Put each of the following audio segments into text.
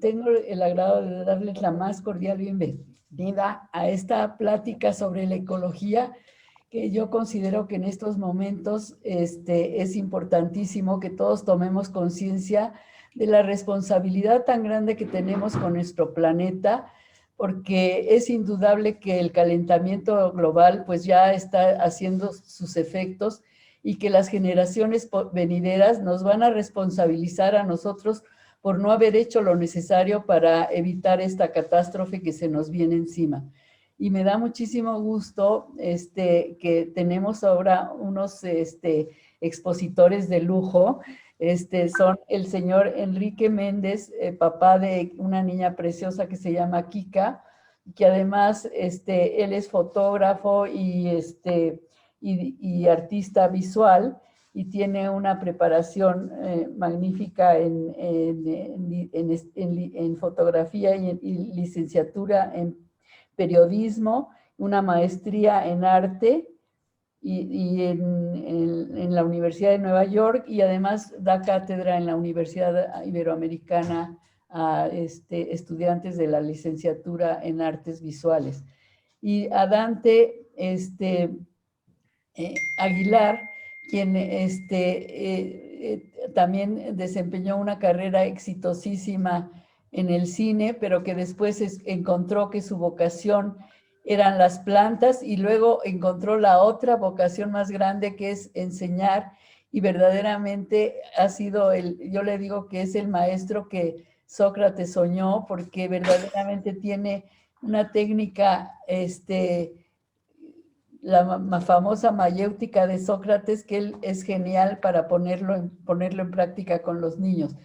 tengo el agrado de darles la más cordial bienvenida a esta plática sobre la ecología, que yo considero que en estos momentos es importantísimo que todos tomemos conciencia de la responsabilidad tan grande que tenemos con nuestro planeta, porque es indudable que el calentamiento global pues ya está haciendo sus efectos y que las generaciones venideras nos van a responsabilizar a nosotros por no haber hecho lo necesario para evitar esta catástrofe que se nos viene encima. Y me da muchísimo gusto que tenemos ahora unos expositores de lujo. Son el señor Enrique Méndez, papá de una niña preciosa que se llama Kika, que además él es fotógrafo y artista visual, y tiene una preparación magnífica en fotografía y licenciatura en periodismo, una maestría en arte y en la Universidad de Nueva York, y además da cátedra en la Universidad Iberoamericana a estudiantes de la licenciatura en artes visuales. Y a Dante Aguilar, quien también desempeñó una carrera exitosísima en el cine, pero que después encontró que su vocación eran las plantas, y luego encontró la otra vocación más grande, que es enseñar, y verdaderamente ha sido yo le digo que es el maestro que Sócrates soñó, porque verdaderamente tiene una técnica, la famosa mayéutica de Sócrates, que él es genial para ponerlo en práctica con los niños.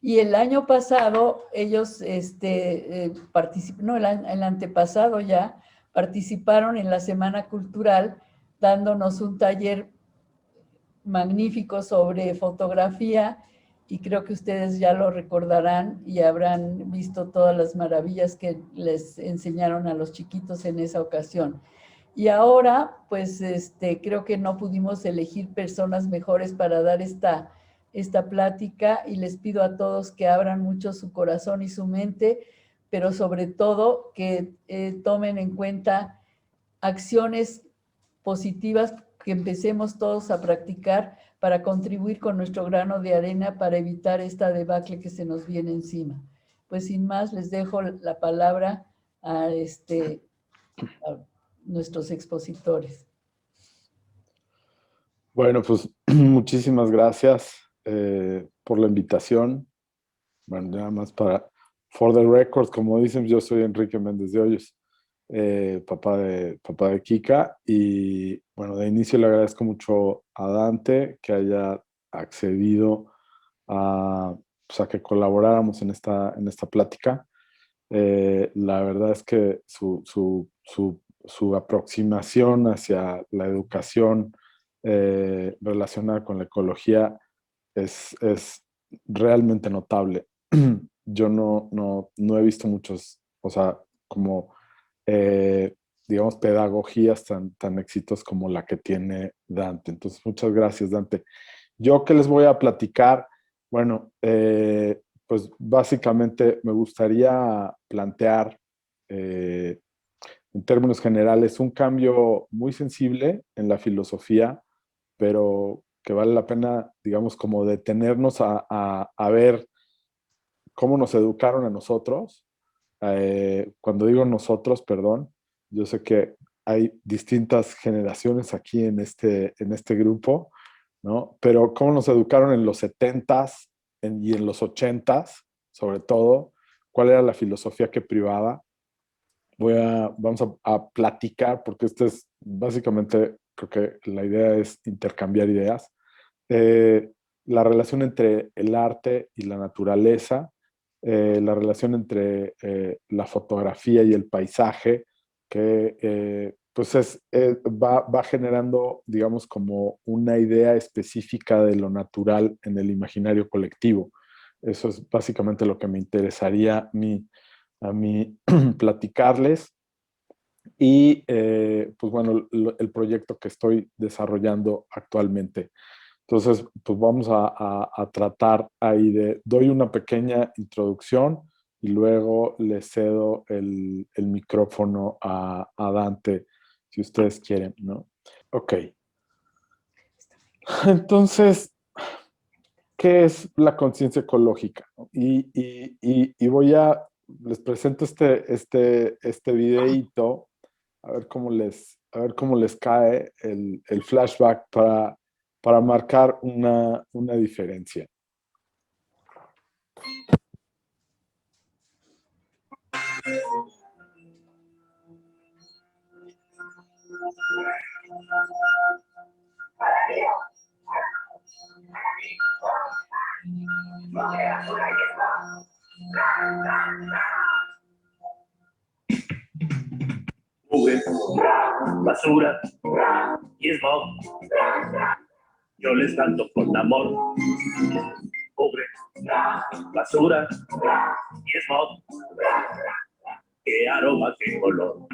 Y el año pasado ellos el antepasado ya, participaron en la Semana Cultural, dándonos un taller magnífico sobre fotografía, y creo que ustedes ya lo recordarán y habrán visto todas las maravillas que les enseñaron a los chiquitos en esa ocasión. Y ahora, pues, creo que no pudimos elegir personas mejores para dar esta plática, y les pido a todos que abran mucho su corazón y su mente, pero sobre todo que tomen en cuenta acciones positivas que empecemos todos a practicar para contribuir con nuestro grano de arena para evitar esta debacle que se nos viene encima. Pues sin más, les dejo la palabra a nuestros expositores. Bueno, pues muchísimas gracias por la invitación. Bueno, nada más for the record, como dicen, yo soy Enrique Méndez de Hoyos, papá de Kika, y bueno, de inicio le agradezco mucho a Dante que haya accedido pues a que colaboráramos en esta plática. La verdad es que su aproximación hacia la educación relacionada con la ecología es realmente notable. Yo no he visto muchos, o sea, como, eh, digamos, pedagogías tan exitosas como la que tiene Dante. Entonces, muchas gracias, Dante. Yo qué les voy a platicar. Bueno, pues básicamente me gustaría plantear en términos generales un cambio muy sensible en la filosofía, pero que vale la pena, digamos, como detenernos a ver cómo nos educaron a nosotros. Cuando digo nosotros, perdón, yo sé que hay distintas generaciones aquí en este grupo, ¿no? Pero cómo nos educaron en los 70s y en los 80s, sobre todo, cuál era la filosofía que privaba. Vamos a platicar, porque esto es básicamente, creo que la idea es intercambiar ideas. Eh, la relación entre el arte y la naturaleza, la relación entre la fotografía y el paisaje, que pues va generando, digamos, como una idea específica de lo natural en el imaginario colectivo. Eso es básicamente lo que me interesaría a mí platicarles. Y pues bueno, el proyecto que estoy desarrollando actualmente. Entonces, pues vamos a tratar ahí doy una pequeña introducción y luego le cedo el micrófono a Dante, si ustedes quieren, ¿no? Ok. Entonces, ¿qué es la conciencia ecológica? Les presento este videíto, a ver cómo les cae el flashback para marcar una diferencia. Mugre, basura y smog. Yo les canto con amor. Mugre, basura y smog. Qué aroma, qué color.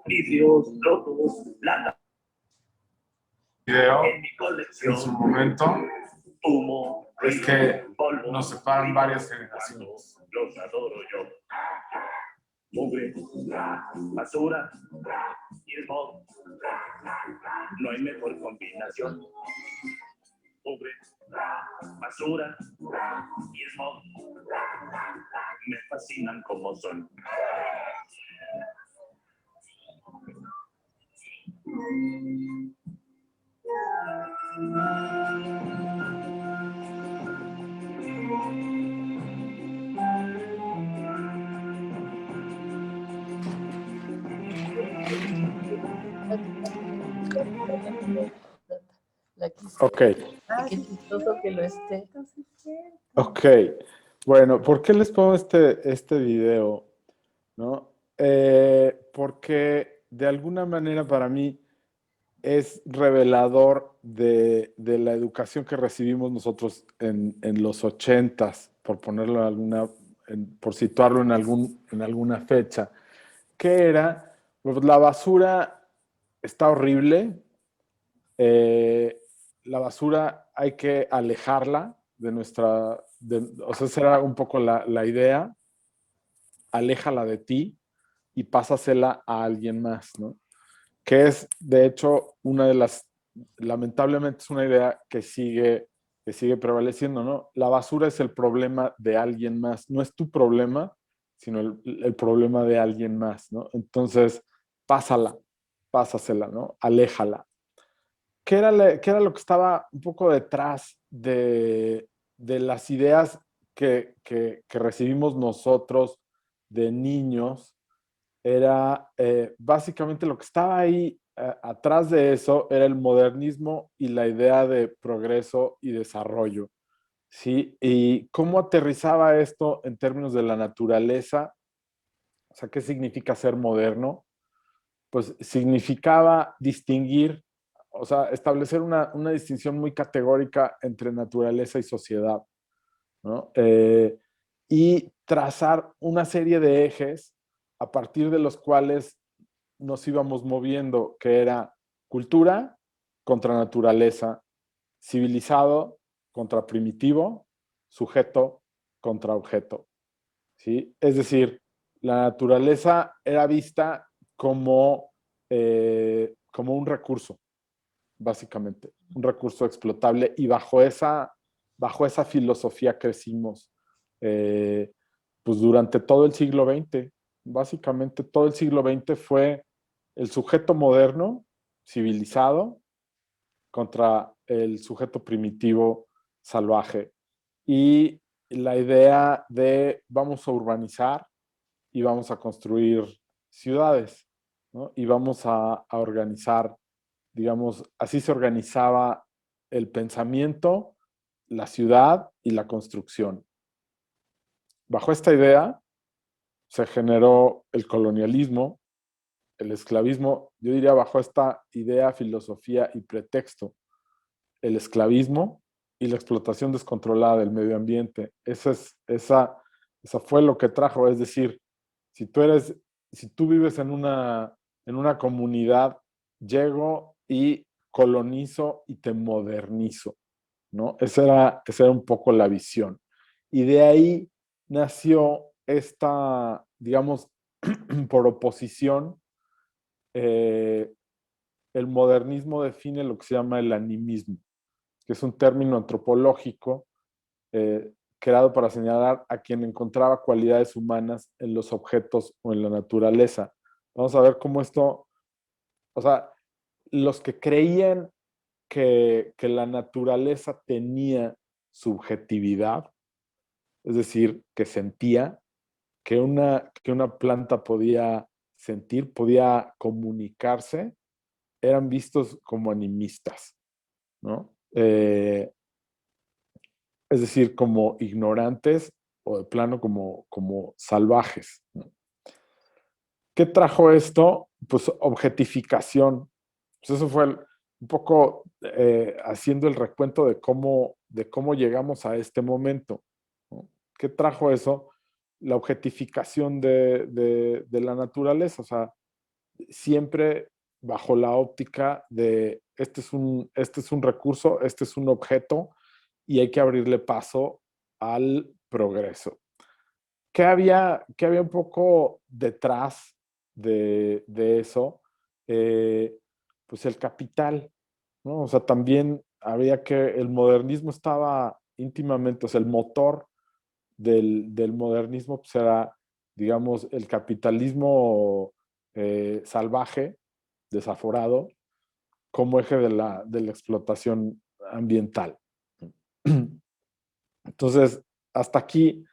Vidrios rotos, lata. Video en mi colección. en su momento Humo, es que polvo, nos separan varias generaciones. los adoro yo. Mugre, basura y smog. No hay mejor combinación. Mugre, basura y smog. Me fascinan como son. Ok, Qué chistoso que lo esté. ok. Bueno, ¿por qué les pongo este video? ¿No? Porque de alguna manera para mí es revelador de la educación que recibimos nosotros en los ochentas, por ponerlo por situarlo en alguna fecha, que era, pues la basura está horrible, la basura hay que alejarla o sea, esa era un poco la idea, aléjala de ti y pásasela a alguien más, ¿no? Que es, de hecho, lamentablemente es una idea que sigue prevaleciendo, ¿no? La basura es el problema de alguien más, no es tu problema, sino el problema de alguien más, ¿no? Entonces, pásasela, ¿no? Aléjala. ¿Qué era lo que estaba un poco detrás de las ideas que recibimos nosotros de niños? Era básicamente lo que estaba ahí atrás de eso era el modernismo y la idea de progreso y desarrollo, ¿sí? Y cómo aterrizaba esto en términos de la naturaleza, o sea, ¿qué significa ser moderno? Pues significaba distinguir, o sea, establecer una distinción muy categórica entre naturaleza y sociedad, ¿no? Y trazar una serie de ejes a partir de los cuales nos íbamos moviendo, que era cultura contra naturaleza, civilizado contra primitivo, sujeto contra objeto, ¿sí? Es decir, la naturaleza era vista como un recurso, básicamente, un recurso explotable, y bajo esa filosofía crecimos eh, pues durante todo el siglo XX. Básicamente todo el siglo XX fue el sujeto moderno, civilizado, contra el sujeto primitivo, salvaje. Y la idea de vamos a urbanizar y vamos a construir ciudades, ¿no? Y vamos a organizar, digamos, así se organizaba el pensamiento, la ciudad y la construcción. Bajo esta idea se generó el colonialismo, el esclavismo, yo diría bajo esta idea, filosofía y pretexto, el esclavismo y la explotación descontrolada del medio ambiente. Esa fue lo que trajo, es decir, si si tú vives en una comunidad, llego y colonizo y te modernizo, ¿no? Esa era un poco la visión. Y de ahí nació esta, digamos, por oposición, el modernismo define lo que se llama el animismo, que es un término antropológico creado para señalar a quien encontraba cualidades humanas en los objetos o en la naturaleza. Vamos a ver cómo esto, o sea, los que creían que la naturaleza tenía subjetividad, es decir, que sentía, que una planta podía sentir, podía comunicarse, eran vistos como animistas, ¿no? Es decir, como ignorantes o de plano como salvajes, ¿no? ¿Qué trajo esto? Pues objetificación. Pues eso fue un poco haciendo el recuento de cómo llegamos a este momento, ¿no? ¿Qué trajo eso? La objetificación de la naturaleza, o sea, siempre bajo la óptica de este es un recurso, este es un objeto y hay que abrirle paso al progreso. ¿Qué había un poco detrás de eso? Eh, pues el capital, ¿no? O sea, también había el modernismo estaba íntimamente, o sea, el motor del modernismo pues era, digamos, el capitalismo salvaje, desaforado, como eje de la explotación ambiental. Entonces, hasta aquí,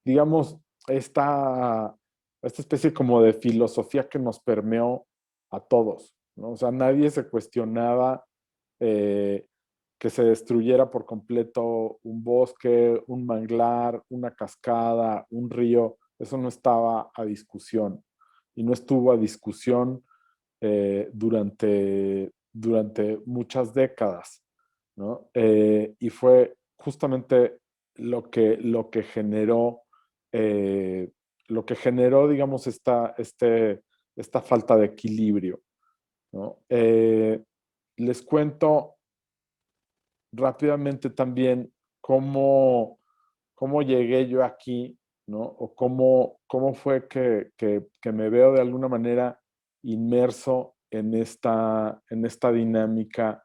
digamos, esta especie como de filosofía que nos permeó a todos, ¿no? O sea, nadie se cuestionaba eh, que se destruyera por completo un bosque, un manglar, una cascada, un río. Eso no estaba a discusión y no estuvo a discusión durante muchas décadas, ¿no? Y fue justamente lo que generó, eh, digamos, esta falta de equilibrio, ¿no? Les cuento rápidamente también cómo llegué yo aquí, ¿no? O cómo fue que me veo de alguna manera inmerso en esta dinámica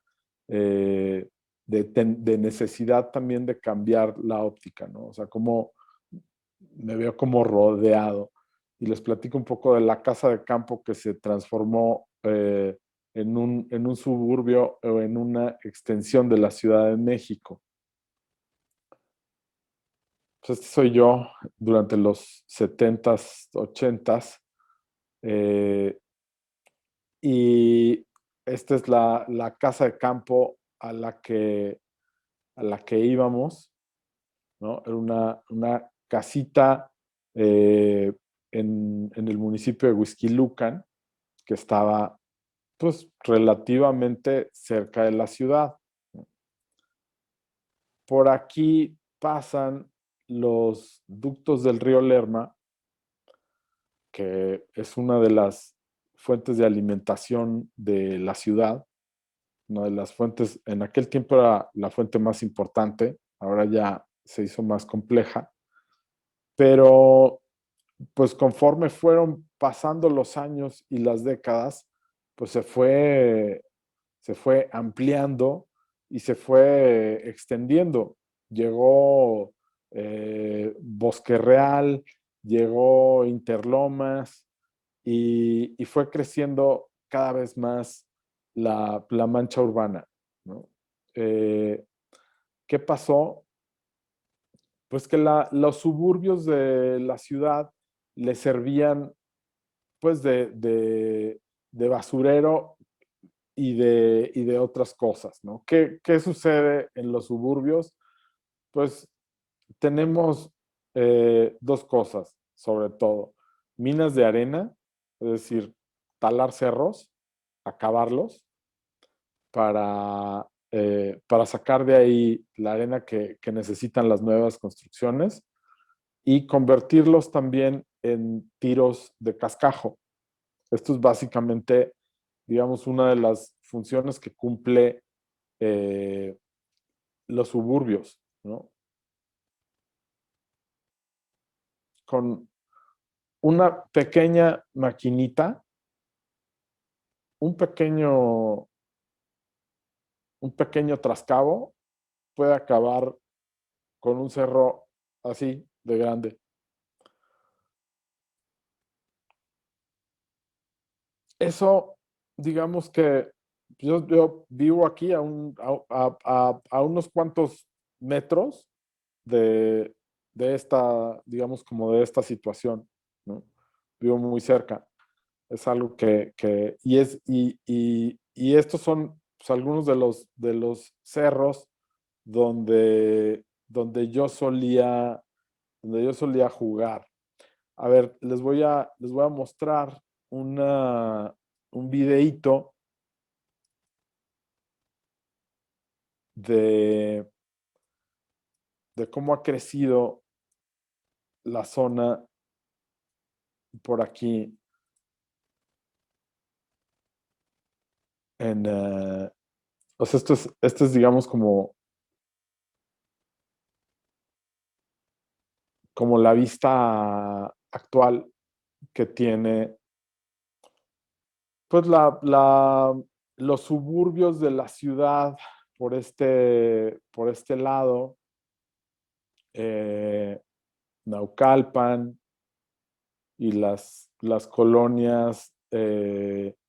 de necesidad también de cambiar la óptica, ¿no? O sea, cómo me veo como rodeado. Y les platico un poco de la casa de campo que se transformó en un suburbio o en una extensión de la Ciudad de México. Pues este soy yo durante los 70s, 80s. eh, y esta es la casa de campo a la que íbamos, ¿no? Era una casita eh, en el municipio de Huixquilucan, que estaba pues relativamente cerca de la ciudad. Por aquí pasan los ductos del río Lerma, que es una de las fuentes de alimentación de la ciudad, una de las fuentes, en aquel tiempo era la fuente más importante, ahora ya se hizo más compleja, pero pues conforme fueron pasando los años y las décadas, pues se fue ampliando y se fue extendiendo. Llegó Bosque Real, llegó Interlomas y fue creciendo cada vez más la mancha urbana, ¿no? ¿Qué pasó? Pues que los suburbios de la ciudad le servían pues de basurero y de otras cosas, ¿no? ¿Qué sucede en los suburbios? Pues tenemos dos cosas, sobre todo. Minas de arena, es decir, talar cerros, acabarlos, para sacar de ahí la arena que necesitan las nuevas construcciones y convertirlos también en tiros de cascajo. Esto es básicamente, digamos, una de las funciones que cumple eh, los suburbios, ¿no? Con una pequeña maquinita, un pequeño trascabo puede acabar con un cerro así de grande. Eso, digamos que yo vivo aquí a unos cuantos metros de esta, digamos, como de esta situación, ¿no? Vivo muy cerca. Es algo y estos son pues, algunos de los cerros donde donde yo solía jugar. A ver, les voy a mostrar un videíto de, de cómo ha crecido la zona por aquí o sea, esto es digamos, como la vista actual que tiene, pues, los suburbios de la ciudad por este lado, Naucalpan y las colonias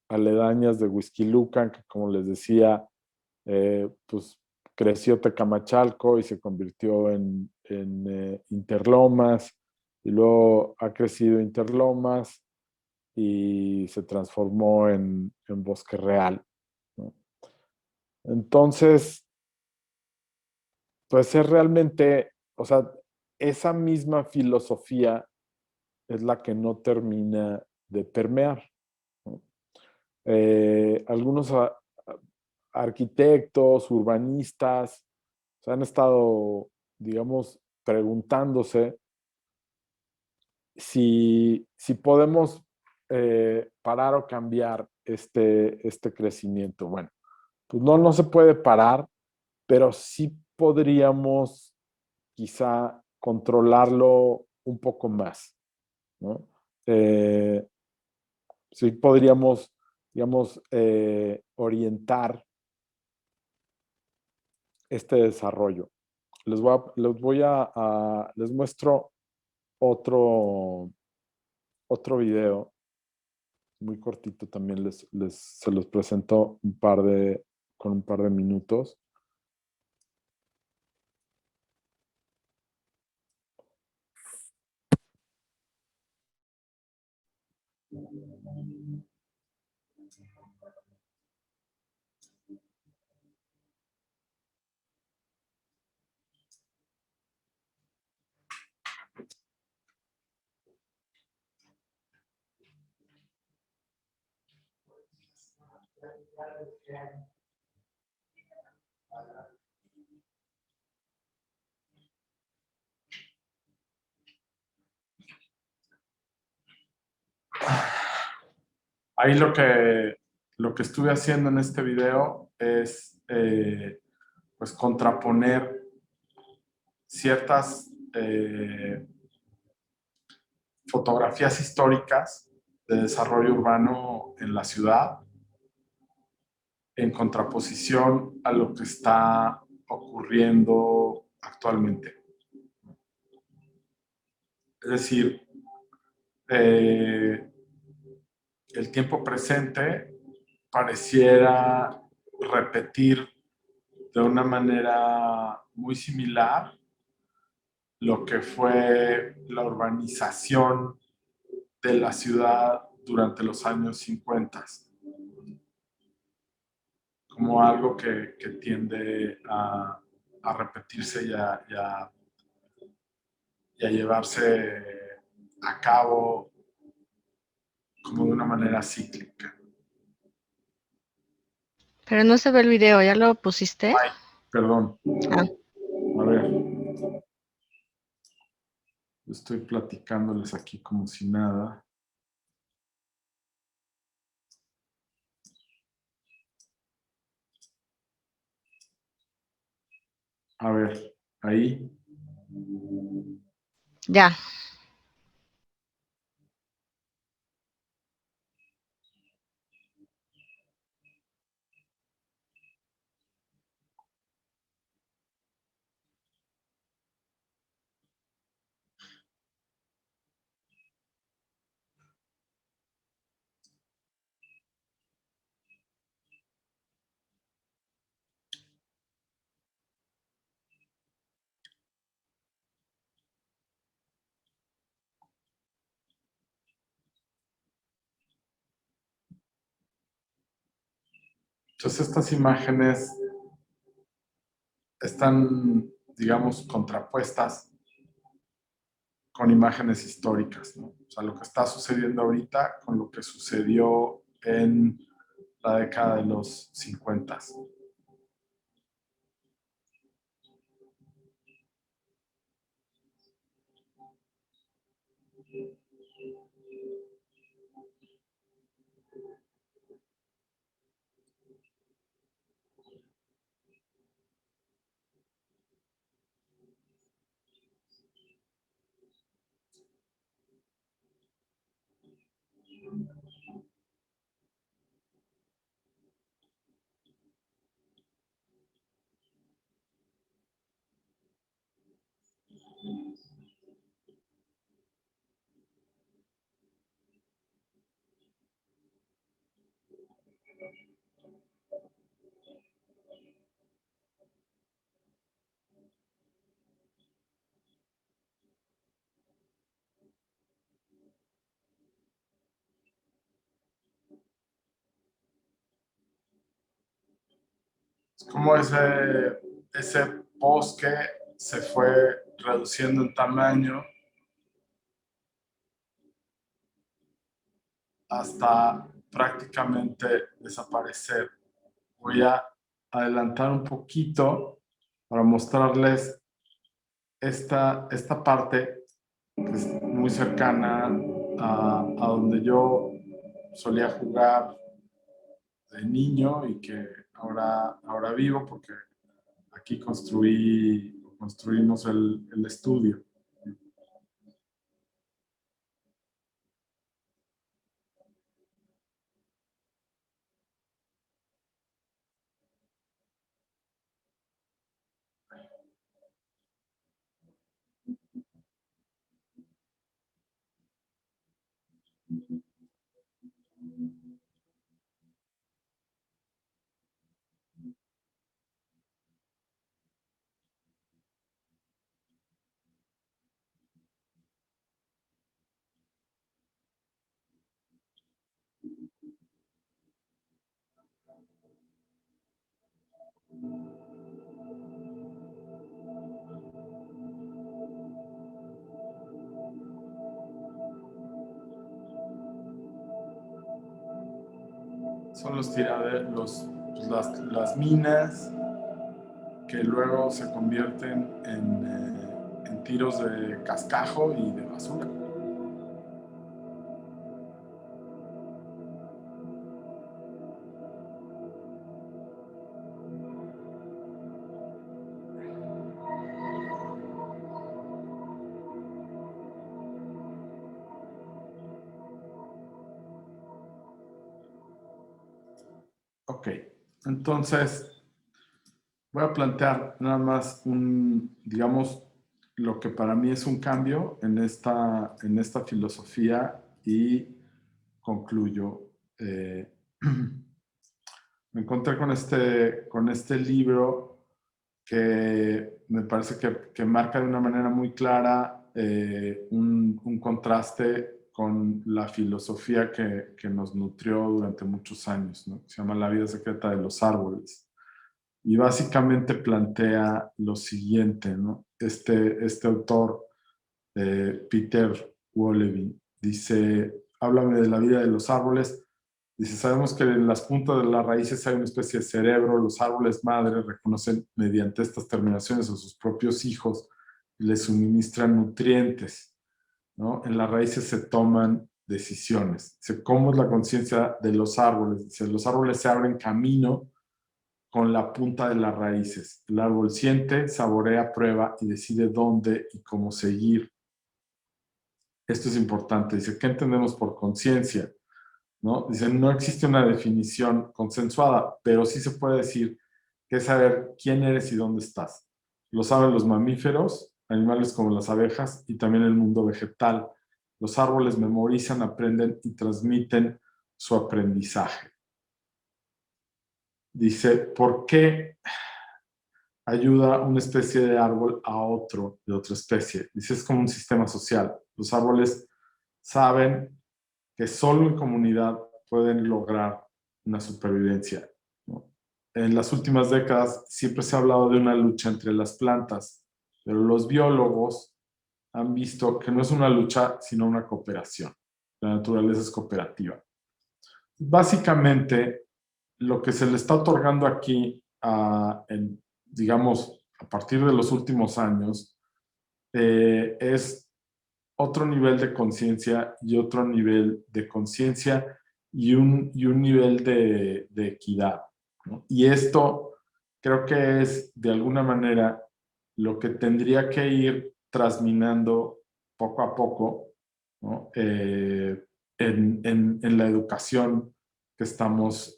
aledañas de Huixquilucan, que como les decía, pues creció Tecamachalco y se convirtió en Interlomas, y luego ha crecido Interlomas y se transformó en Bosque Real, ¿no? Entonces, pues es realmente, o sea, esa misma filosofía es la que no termina de permear, ¿no? Algunos arquitectos, urbanistas, se han estado, digamos, preguntándose si podemos parar o cambiar este crecimiento. Bueno, pues no se puede parar, pero sí podríamos quizá controlarlo un poco más, ¿no? Eh, sí podríamos, digamos, orientar este desarrollo. Les muestro otro video, muy cortito también, se los presento con un par de minutos. Ahí lo que estuve haciendo en este video es pues contraponer ciertas fotografías históricas de desarrollo urbano en la ciudad en contraposición a lo que está ocurriendo actualmente. Es decir, el tiempo presente pareciera repetir de una manera muy similar lo que fue la urbanización de la ciudad durante los años 50, como algo que tiende a repetirse y a llevarse a cabo como de una manera cíclica. Pero no se ve el video, ¿ya lo pusiste? Ay, perdón. Ah. A ver. Estoy platicándoles aquí como si nada. A ver, ahí. Ya. Entonces estas imágenes están, digamos, contrapuestas con imágenes históricas, ¿no? O sea, lo que está sucediendo ahorita con lo que sucedió en la década de los 50. Es como ese bosque se fue reduciendo en tamaño hasta prácticamente desaparecer. Voy a adelantar un poquito para mostrarles esta parte que es muy cercana a donde yo solía jugar de niño y que ahora vivo porque aquí construimos el estudio. Son los tiraderos, las minas que luego se convierten en tiros de cascajo y de basura. Ok, entonces voy a plantear nada más digamos, lo que para mí es un cambio en esta filosofía y concluyo. Me encontré con este libro que me parece que marca de una manera muy clara un contraste con la filosofía que nos nutrió durante muchos años, ¿no? Se llama La vida secreta de los árboles. Y básicamente plantea lo siguiente, ¿no? Este autor, Peter Wolleby, dice, háblame de la vida de los árboles. Dice, sabemos que en las puntas de las raíces hay una especie de cerebro, los árboles madres reconocen mediante estas terminaciones a sus propios hijos y les suministran nutrientes, ¿no? En las raíces se toman decisiones. Dice, ¿cómo es la conciencia de los árboles? Dice, los árboles se abren camino con la punta de las raíces. El árbol siente, saborea, prueba y decide dónde y cómo seguir. Esto es importante. Dice, ¿qué entendemos por conciencia? ¿No? Dice, no existe una definición consensuada, pero sí se puede decir que es saber quién eres y dónde estás. Lo saben los mamíferos, animales como las abejas y también el mundo vegetal. Los árboles memorizan, aprenden y transmiten su aprendizaje. Dice, ¿por qué ayuda una especie de árbol a otro de otra especie? Dice, es como un sistema social. Los árboles saben que solo en comunidad pueden lograr una supervivencia, ¿no? En las últimas décadas siempre se ha hablado de una lucha entre las plantas, pero los biólogos han visto que no es una lucha, sino una cooperación. La naturaleza es cooperativa. Básicamente, lo que se le está otorgando aquí, digamos, a partir de los últimos años, es otro nivel de conciencia y otro nivel de conciencia y un nivel de equidad, ¿no? Y esto creo que es, de alguna manera, lo que tendría que ir trasminando poco a poco, ¿no? En la educación que estamos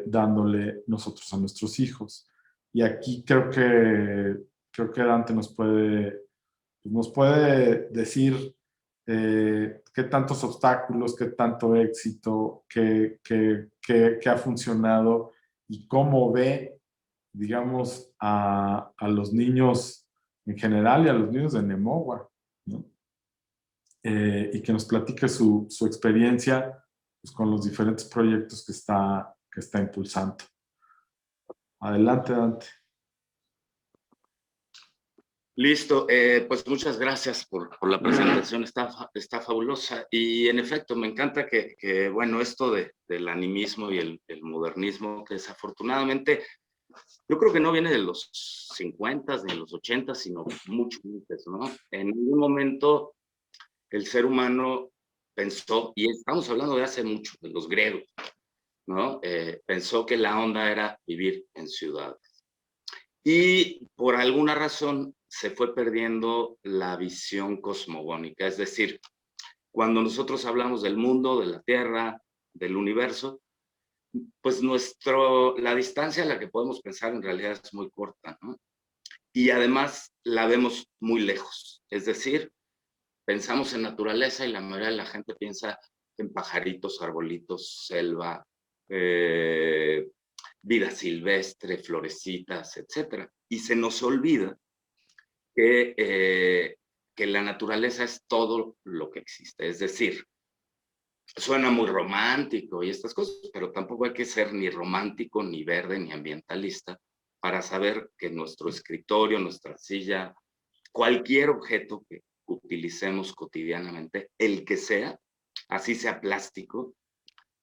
dándole nosotros a nuestros hijos. Y aquí creo que Dante nos puede decir qué tantos obstáculos, qué tanto éxito, qué ha funcionado y cómo ve, digamos, a los niños en general y a los niños de Nemowa, ¿no? Y que nos platique su experiencia, pues, con los diferentes proyectos que está impulsando. Adelante, Dante. Listo, pues muchas gracias por la presentación, está fabulosa. Y en efecto, me encanta que bueno, esto del animismo y el modernismo, que desafortunadamente, yo creo que no viene de los 50 ni de los 80, sino mucho antes, ¿no? En un momento, el ser humano pensó, y estamos hablando de hace mucho, de los griegos, ¿no? Pensó que la onda era vivir en ciudades. Y por alguna razón se fue perdiendo la visión cosmogónica, es decir, cuando nosotros hablamos del mundo, de la Tierra, del universo, pues la distancia a la que podemos pensar en realidad es muy corta, ¿no? Y además la vemos muy lejos, es decir, pensamos en naturaleza y la mayoría de la gente piensa en pajaritos, arbolitos, selva, vida silvestre, florecitas, etcétera. Y se nos olvida que la naturaleza es todo lo que existe. Es decir, suena muy romántico y estas cosas, pero tampoco hay que ser ni romántico, ni verde, ni ambientalista para saber que nuestro escritorio, nuestra silla, cualquier objeto que utilicemos cotidianamente, el que sea, así sea plástico,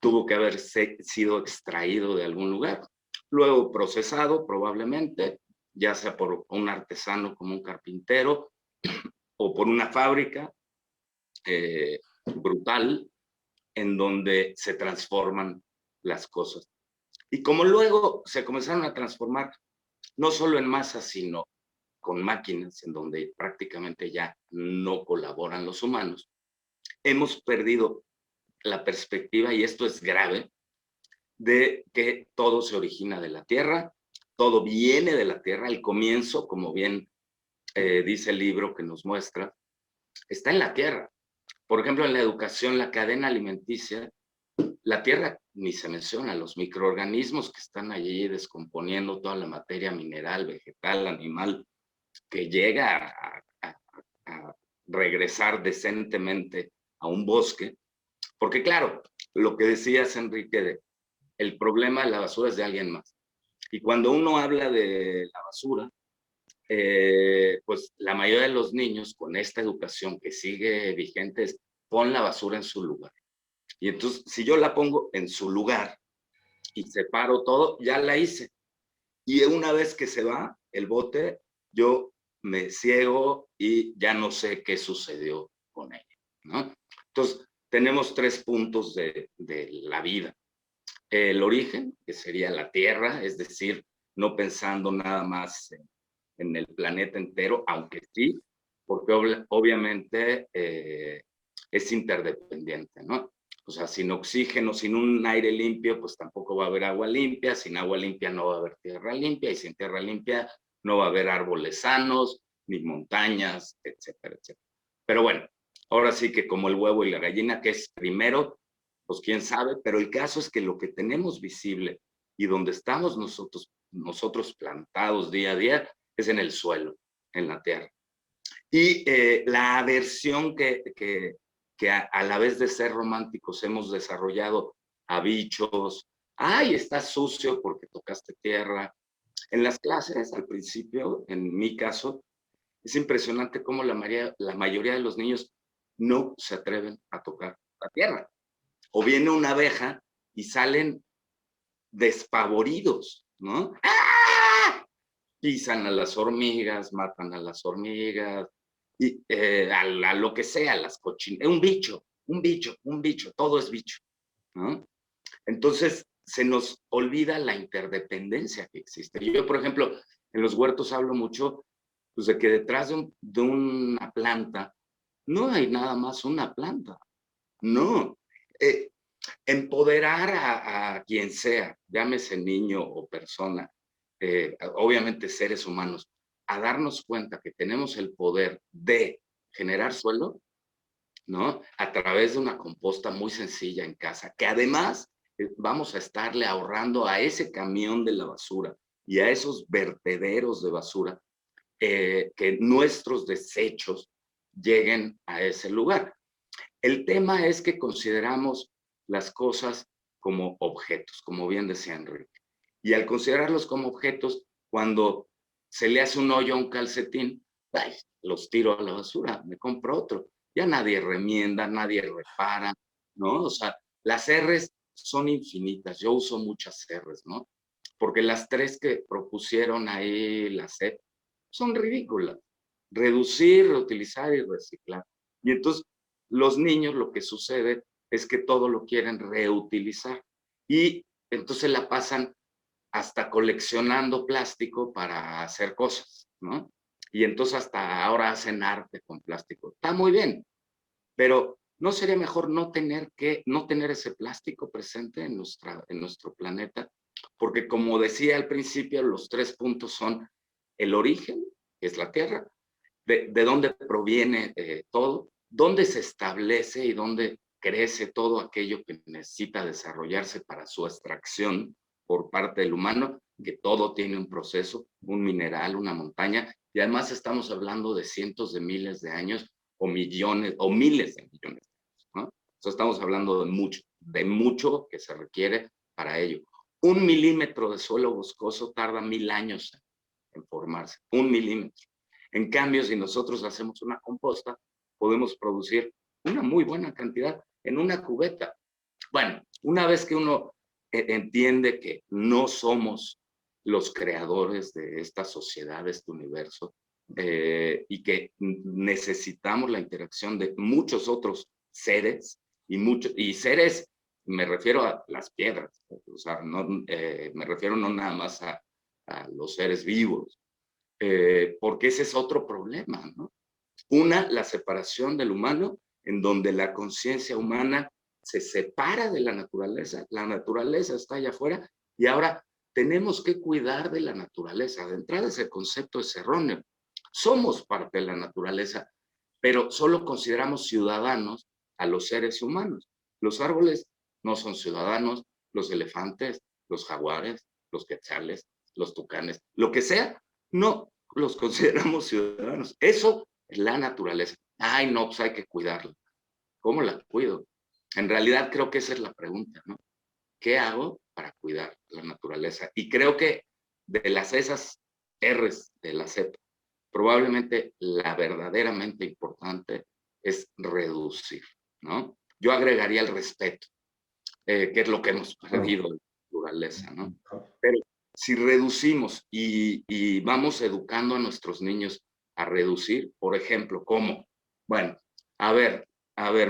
tuvo que haber sido extraído de algún lugar, luego procesado probablemente, ya sea por un artesano como un carpintero o por una fábrica brutal en donde se transforman las cosas. Y como luego se comenzaron a transformar no solo en masa, sino con máquinas en donde prácticamente ya no colaboran los humanos, hemos perdido la perspectiva, y esto es grave, de que todo se origina de la Tierra, todo viene de la Tierra, el comienzo, como bien dice el libro que nos muestra, está en la Tierra. Por ejemplo, en la educación, la cadena alimenticia, la Tierra ni se menciona, los microorganismos que están allí descomponiendo toda la materia mineral, vegetal, animal, que llega a regresar decentemente a un bosque, porque claro, lo que decías, Enrique, el problema de la basura es de alguien más. Y cuando uno habla de la basura, pues la mayoría de los niños con esta educación que sigue vigente es pon la basura en su lugar. Y entonces, si yo la pongo en su lugar y separo todo, ya la hice. Y una vez que se va el bote, yo me ciego y ya no sé qué sucedió con ella, ¿no? Entonces, tenemos 3 puntos de la vida. El origen, que sería la tierra, es decir, no pensando nada más en el planeta entero, aunque sí, porque obviamente es interdependiente, ¿no? O sea, sin oxígeno, sin un aire limpio, pues tampoco va a haber agua limpia, sin agua limpia no va a haber tierra limpia, y sin tierra limpia no va a haber árboles sanos, ni montañas, etcétera, etcétera. Pero bueno, ahora sí que como el huevo y la gallina, que es primero, pues quién sabe, pero el caso es que lo que tenemos visible y donde estamos nosotros plantados día a día es en el suelo, en la tierra. Y la aversión que a la vez de ser románticos hemos desarrollado a bichos, ay, estás sucio porque tocaste tierra. En las clases, al principio, en mi caso, es impresionante cómo la mayoría de los niños no se atreven a tocar la tierra. O viene una abeja y salen despavoridos, ¿no? ¡Ah! Pisan a las hormigas, matan a las hormigas, y, a lo que sea, las cochinas, un bicho, todo es bicho, ¿no? Entonces, se nos olvida la interdependencia que existe. Yo, por ejemplo, en los huertos hablo mucho pues, de que detrás de una planta no hay nada más una planta, no. Empoderar a quien sea, llámese niño o persona, obviamente seres humanos, a darnos cuenta que tenemos el poder de generar suelo, ¿no? A través de una composta muy sencilla en casa, que además vamos a estarle ahorrando a ese camión de la basura y a esos vertederos de basura, que nuestros desechos lleguen a ese lugar. El tema es que consideramos las cosas como objetos, como bien decía Enrique. Y al considerarlos como objetos, cuando se le hace un hoyo a un calcetín, ay, los tiro a la basura, me compro otro. Ya nadie remienda, nadie repara, ¿no? O sea, las R's son infinitas. Yo uso muchas R's, ¿no? Porque las tres que propusieron ahí la SEP son ridículas. Reducir, reutilizar y reciclar. Y entonces los niños lo que sucede es que todo lo quieren reutilizar y entonces la pasan hasta coleccionando plástico para hacer cosas, ¿no? Y entonces hasta ahora hacen arte con plástico. Está muy bien, pero ¿no sería mejor no tener ese plástico presente en nuestro planeta? Porque como decía al principio, los 3 puntos son el origen, que es la Tierra, de dónde proviene todo, dónde se establece y dónde crece todo aquello que necesita desarrollarse para su extracción por parte del humano, que todo tiene un proceso, un mineral, una montaña, y además estamos hablando de cientos de miles de años o millones o miles de millones de años, ¿no? Entonces estamos hablando de mucho que se requiere para ello. 1 milímetro de suelo boscoso tarda 1000 años en formarse, 1 milímetro. En cambio, si nosotros hacemos una composta, podemos producir una muy buena cantidad en una cubeta. Bueno, una vez que uno entiende que no somos los creadores de esta sociedad, de este universo, y que necesitamos la interacción de muchos otros seres, y seres, me refiero a las piedras, o sea, no, me refiero no nada más a los seres vivos, porque ese es otro problema, ¿no? La separación del humano, en donde la conciencia humana se separa de la naturaleza está allá afuera, y ahora tenemos que cuidar de la naturaleza. De entrada ese concepto es erróneo. Somos parte de la naturaleza, pero solo consideramos ciudadanos a los seres humanos. Los árboles no son ciudadanos, los elefantes, los jaguares, los quetzales, los tucanes, lo que sea, no los consideramos ciudadanos. Eso es la naturaleza. Ay, no, pues hay que cuidarla. ¿Cómo la cuido? En realidad creo que esa es la pregunta, ¿no? ¿Qué hago para cuidar la naturaleza? Y creo que de esas R's de la CEP, probablemente la verdaderamente importante es reducir, ¿no? Yo agregaría el respeto, que es lo que hemos perdido en la naturaleza, ¿no? Pero si reducimos y vamos educando a nuestros niños a reducir, por ejemplo, ¿cómo? Bueno, a ver,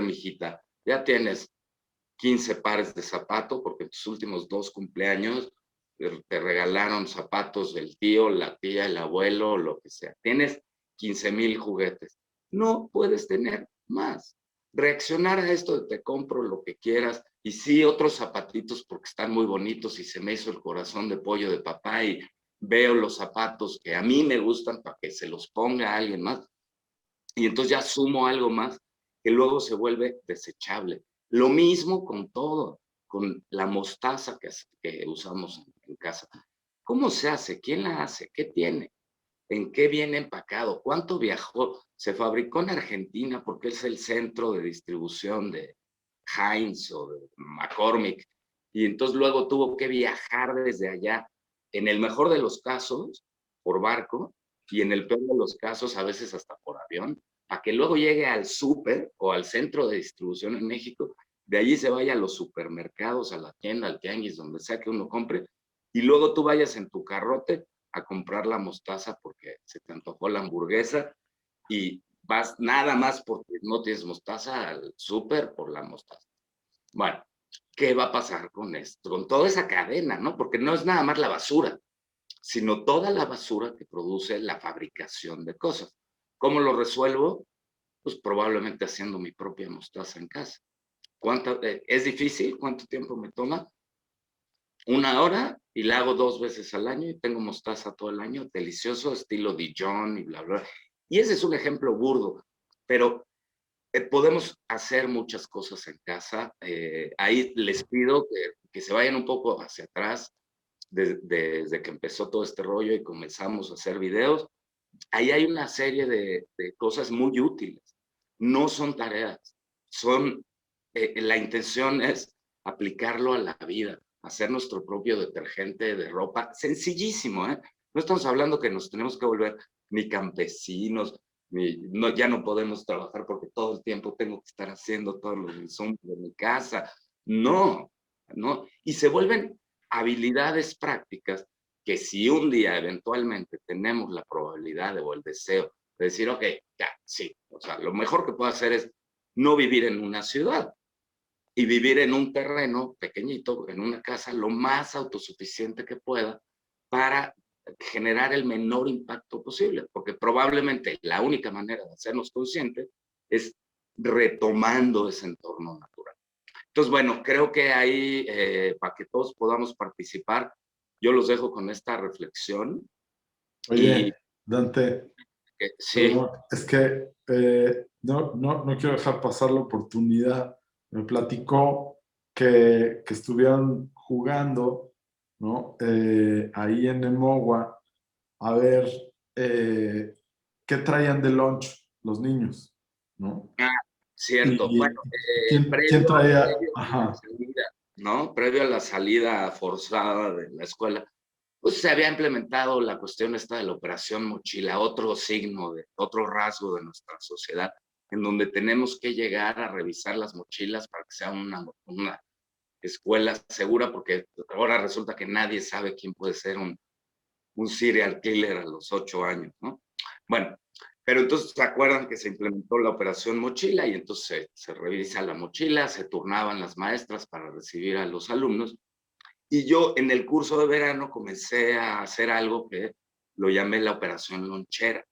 mijita, ya tienes 15 pares de zapatos porque en tus últimos 2 cumpleaños te regalaron zapatos del tío, la tía, el abuelo, lo que sea. Tienes 15,000 juguetes. No puedes tener más. Reaccionar a esto de te compro lo que quieras, y sí, otros zapatitos porque están muy bonitos y se me hizo el corazón de pollo de papá y veo los zapatos que a mí me gustan para que se los ponga a alguien más. Y entonces ya sumo algo más que luego se vuelve desechable. Lo mismo con todo, con la mostaza que usamos en casa. ¿Cómo se hace? ¿Quién la hace? ¿Qué tiene? ¿En qué viene empacado? ¿Cuánto viajó? Se fabricó en Argentina porque es el centro de distribución de Heinz o de McCormick. Y entonces luego tuvo que viajar desde allá, en el mejor de los casos, por barco, y en el peor de los casos, a veces hasta por avión, para que luego llegue al súper o al centro de distribución en México, de allí se vaya a los supermercados, a la tienda, al tianguis, donde sea que uno compre, y luego tú vayas en tu carrote a comprar la mostaza porque se te antojó la hamburguesa y vas nada más porque no tienes mostaza al súper por la mostaza. Bueno, ¿qué va a pasar con esto? Con toda esa cadena, ¿no? Porque no es nada más la basura, sino toda la basura que produce la fabricación de cosas. ¿Cómo lo resuelvo? Pues probablemente haciendo mi propia mostaza en casa. ¿Es difícil? ¿Cuánto tiempo me toma? 1 hora, y la hago 2 veces al año y tengo mostaza todo el año, delicioso, estilo Dijon y bla, bla. Y ese es un ejemplo burdo, pero podemos hacer muchas cosas en casa. Ahí les pido que se vayan un poco hacia atrás desde que empezó todo este rollo y comenzamos a hacer videos. Ahí hay una serie de cosas muy útiles. No son tareas, la intención es aplicarlo a la vida, hacer nuestro propio detergente de ropa, sencillísimo, ¿eh? No estamos hablando que nos tenemos que volver ni campesinos, ya no podemos trabajar porque todo el tiempo tengo que estar haciendo todos los insumos de mi casa. No, no. Y se vuelven habilidades prácticas que si un día eventualmente tenemos la probabilidad o el deseo de decir, ok, ya, sí, o sea, lo mejor que puedo hacer es no vivir en una ciudad y vivir en un terreno pequeñito, en una casa, lo más autosuficiente que pueda para generar el menor impacto posible, porque probablemente la única manera de hacernos conscientes es retomando ese entorno natural. Entonces, bueno, creo que ahí, para que todos podamos participar, yo los dejo con esta reflexión. Oye, Dante, Sí. perdón, es que no quiero dejar pasar la oportunidad. Me platicó que estuvieron jugando, ¿no? Ahí en Emogua, a ver qué traían de lunch los niños, ¿no? Ah, cierto. Y Bueno, quién traía, ajá, previo a la salida forzada de la escuela, pues se había implementado la cuestión esta de la operación mochila, otro signo, otro rasgo de nuestra sociedad, en donde tenemos que llegar a revisar las mochilas para que sea una escuela segura, porque ahora resulta que nadie sabe quién puede ser un serial killer a los 8 años, ¿no? Bueno, pero entonces se acuerdan que se implementó la operación mochila y entonces se revisa la mochila, se turnaban las maestras para recibir a los alumnos. Y yo en el curso de verano comencé a hacer algo que lo llamé la operación lonchera.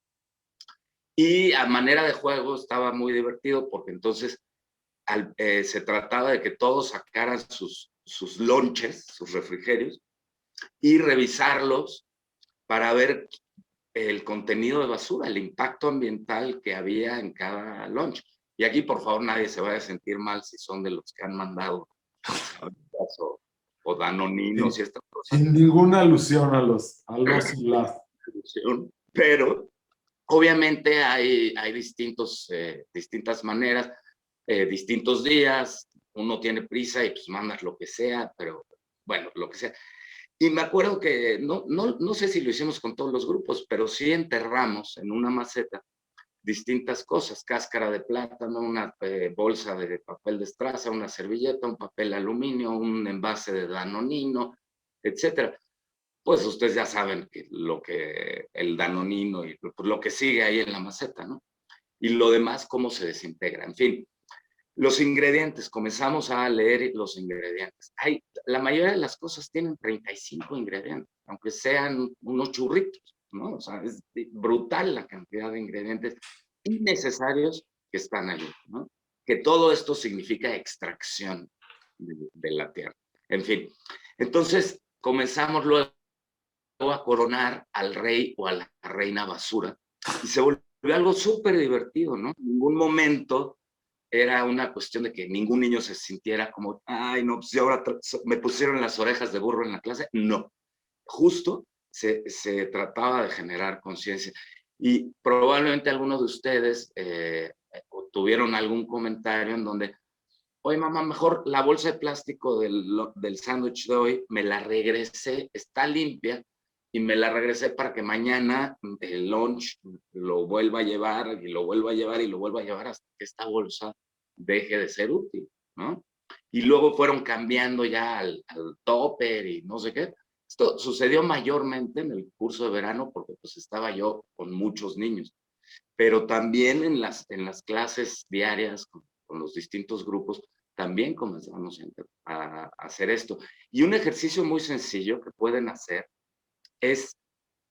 Y a manera de juego estaba muy divertido porque entonces se trataba de que todos sacaran sus lonches, sus refrigerios, y revisarlos para ver el contenido de basura, el impacto ambiental que había en cada lunch. Y aquí, por favor, nadie se vaya a sentir mal si son de los que han mandado o danoninos y estas cosas. sin ninguna alusión a los y las. Pero obviamente hay distintas maneras, distintos días, uno tiene prisa y pues mandas lo que sea, pero bueno, lo que sea. Y me acuerdo que, no sé si lo hicimos con todos los grupos, pero sí enterramos en una maceta distintas cosas, cáscara de plátano, una bolsa de papel de estraza, una servilleta, un papel aluminio, un envase de danonino, etcétera. Pues ustedes ya saben el danonino y pues, lo que sigue ahí en la maceta, ¿no? Y lo demás, cómo se desintegra. En fin, Los ingredientes, comenzamos a leer los ingredientes. La mayoría de las cosas tienen 35 ingredientes, aunque sean unos churritos, ¿no? O sea, es brutal la cantidad de ingredientes innecesarios que están ahí, ¿no? Que todo esto significa extracción de la tierra. En fin, entonces comenzamos luego a coronar al rey o a la reina basura y se volvió algo súper divertido, ¿no? En ningún momento era una cuestión de que ningún niño se sintiera como, ay, no, pues ahora me pusieron las orejas de burro en la clase. No, justo se trataba de generar conciencia. Y probablemente algunos de ustedes tuvieron algún comentario en donde, oye, mamá, mejor la bolsa de plástico del sándwich de hoy me la regresé, está limpia, y me la regresé para que mañana el lunch lo vuelva a llevar y lo vuelva a llevar y lo vuelva a llevar hasta que esta bolsa deje de ser útil, ¿no? Y luego fueron cambiando ya al topper y no sé qué. Esto sucedió mayormente en el curso de verano porque pues estaba yo con muchos niños, pero también en las clases diarias con los distintos grupos, también comenzamos a hacer esto. Y un ejercicio muy sencillo que pueden hacer es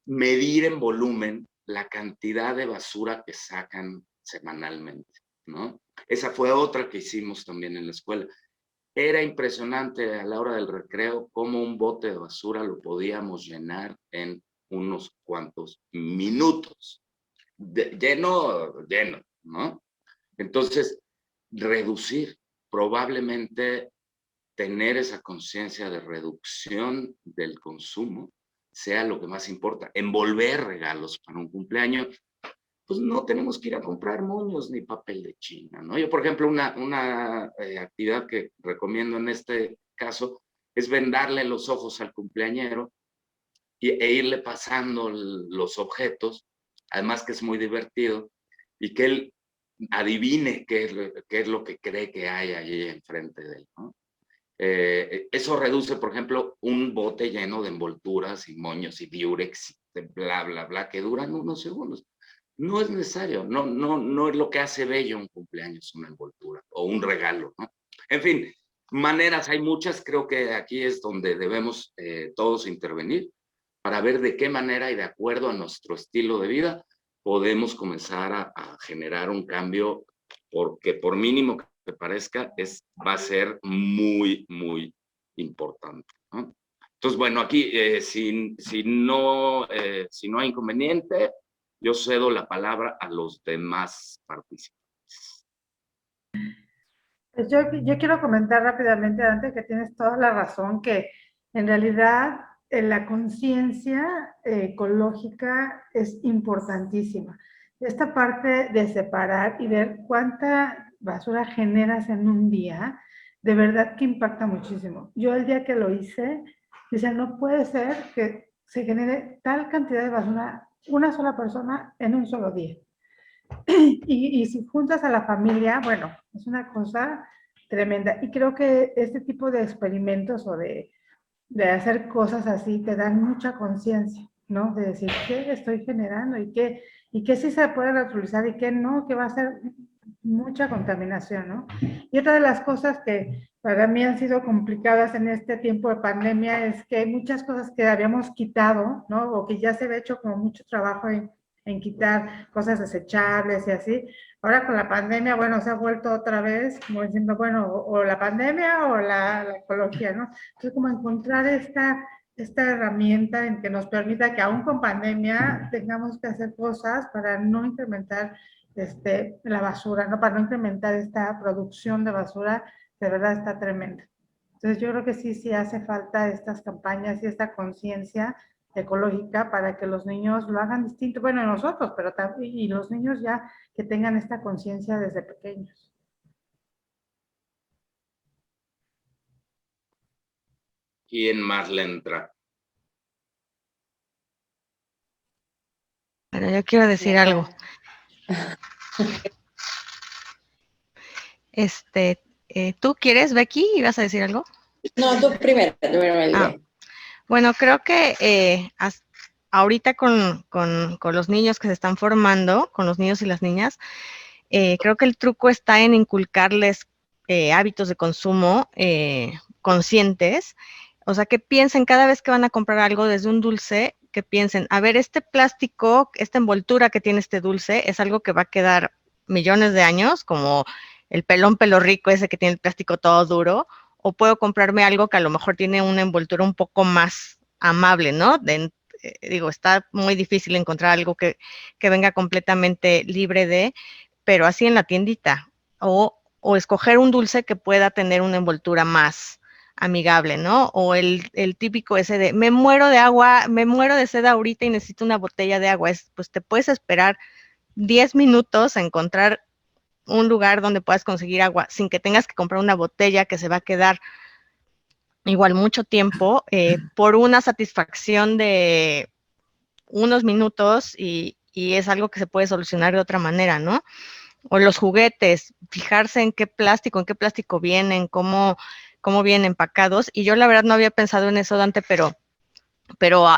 medir en volumen la cantidad de basura que sacan semanalmente, ¿no? Esa fue otra que hicimos también en la escuela. Era impresionante a la hora del recreo cómo un bote de basura lo podíamos llenar en unos cuantos minutos. Lleno, ¿no? Entonces, reducir, probablemente tener esa conciencia de reducción del consumo sea lo que más importa. Envolver regalos para un cumpleaños, pues no tenemos que ir a comprar moños ni papel de China, ¿no? Yo, por ejemplo, una actividad que recomiendo en este caso es vendarle los ojos al cumpleañero e irle pasando los objetos, además que es muy divertido, y que él adivine qué es lo que cree que hay allí enfrente de él, ¿no? Eso reduce, por ejemplo, un bote lleno de envolturas y moños y diurex, y bla, bla, bla, que duran unos segundos. No es necesario, no es lo que hace bello un cumpleaños, una envoltura o un regalo, ¿no? En fin, maneras hay muchas, creo que aquí es donde debemos todos intervenir para ver de qué manera y de acuerdo a nuestro estilo de vida podemos comenzar a generar un cambio, porque por mínimo que parezca, va a ser muy, muy importante, ¿no? Entonces, bueno, aquí, si no hay inconveniente, yo cedo la palabra a los demás participantes. Pues yo quiero comentar rápidamente, Dante, que tienes toda la razón, que en realidad la conciencia ecológica es importantísima. Esta parte de separar y ver cuánta basura generas en un día, de verdad que impacta muchísimo. Yo el día que lo hice, dice, no puede ser que se genere tal cantidad de basura una sola persona en un solo día. Y si juntas a la familia, bueno, es una cosa tremenda. Y creo que este tipo de experimentos o de hacer cosas así te dan mucha conciencia, ¿no? De decir, ¿qué estoy generando? Y qué sí se puede reutilizar y qué no, que va a ser mucha contaminación, ¿no? Y otra de las cosas que para mí han sido complicadas en este tiempo de pandemia es que hay muchas cosas que habíamos quitado, ¿no? O que ya se había hecho como mucho trabajo en quitar cosas desechables y así. Ahora con la pandemia, bueno, se ha vuelto otra vez como diciendo, bueno, o la pandemia o la ecología, ¿no? Entonces, como encontrar esta herramienta en que nos permita que aún con pandemia tengamos que hacer cosas para no incrementar la basura, ¿no? Para no incrementar esta producción de basura, de verdad está tremenda. Entonces yo creo que sí hace falta estas campañas y esta conciencia ecológica para que los niños lo hagan distinto. Bueno, nosotros, pero también, y los niños ya que tengan esta conciencia desde pequeños. ¿Quién más le entra? Pero yo quiero decir algo. ¿Tú quieres, Becky? ¿Ibas a decir algo? No, tú primero. Bueno, creo que ahorita con los niños que se están formando, con los niños y las niñas, creo que el truco está en inculcarles hábitos de consumo conscientes. O sea, que piensen cada vez que van a comprar algo, desde un dulce, que piensen, a ver, este plástico, esta envoltura que tiene este dulce, es algo que va a quedar millones de años, como el pelón pelo rico ese que tiene el plástico todo duro, o puedo comprarme algo que a lo mejor tiene una envoltura un poco más amable, ¿no? Digo, está muy difícil encontrar algo que venga completamente libre de, pero así en la tiendita, o escoger un dulce que pueda tener una envoltura más amigable, ¿no? O el típico ese de, me muero de agua, me muero de sed ahorita y necesito una botella de agua. Pues te puedes esperar 10 minutos a encontrar un lugar donde puedas conseguir agua sin que tengas que comprar una botella que se va a quedar igual mucho tiempo, por una satisfacción de unos minutos, y es algo que se puede solucionar de otra manera, ¿no? O los juguetes, fijarse en qué plástico vienen, cómo vienen empacados. Y yo la verdad no había pensado en eso, Dante, pero